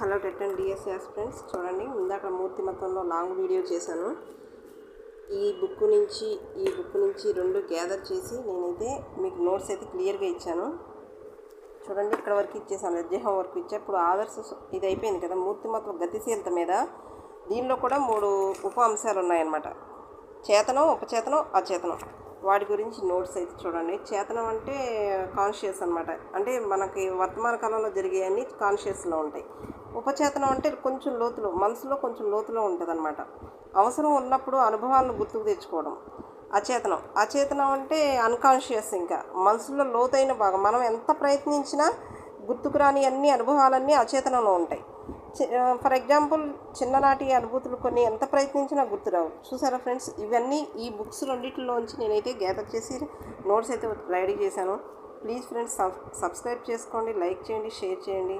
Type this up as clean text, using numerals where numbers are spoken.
Hello TET and DSS friends, చూడండి ఇందాక మూర్తిమత్వంలో long video చేశాను. ఈ బుక్ నుంచి రెండు గ్యాదర్ చేసి నేనైతే మీకు నోట్స్ అయితే క్లియర్గా ఇచ్చాను. చూడండి, ఇక్కడ వరకు ఇచ్చేసాను, అధ్యాయం వరకు ఇచ్చా. ఇప్పుడు ఆదర్శ ఇది అయిపోయింది కదా, మూర్తిమత్వ గతిశీలత మీద. దీనిలో కూడా 3 ఉప అంశాలు ఉన్నాయన్నమాట. చేతనం, ఉపచేతనం, అచేతనం. వాటి గురించి నోట్స్ అయితే చూడండి. చేతనం అంటే కాన్షియస్ అనమాట, అంటే మనకి వర్తమాన కాలంలో జరిగేవన్నీ కాన్షియస్లో ఉంటాయి. ఉపచేతనం అంటే కొంచెం లోతులో, మనసులో కొంచెం లోతులో ఉంటుంది అనమాట. అవసరం ఉన్నప్పుడు అనుభవాలను గుర్తుకు తెచ్చుకోవడం. అచేతనం అంటే అన్కాన్షియస్, ఇంకా మనసులో లోతైన భాగం. మనం ఎంత ప్రయత్నించినా గుర్తుకు రాని అన్ని అనుభవాలన్నీ అచేతనంలో ఉంటాయి. ఫర్ ఎగ్జాంపుల్, చిన్ననాటి అనుభూతులు కొన్ని ఎంత ప్రయత్నించినా గుర్తురావు. చూసారా ఫ్రెండ్స్, ఇవన్నీ ఈ బుక్స్ రెండింటిలోంచి నేనైతే గ్యాదర్ చేసి నోట్స్ అయితే రెడీ చేశాను. ప్లీజ్ ఫ్రెండ్స్, సబ్స్క్రైబ్ చేసుకోండి, లైక్ చేయండి, షేర్ చేయండి.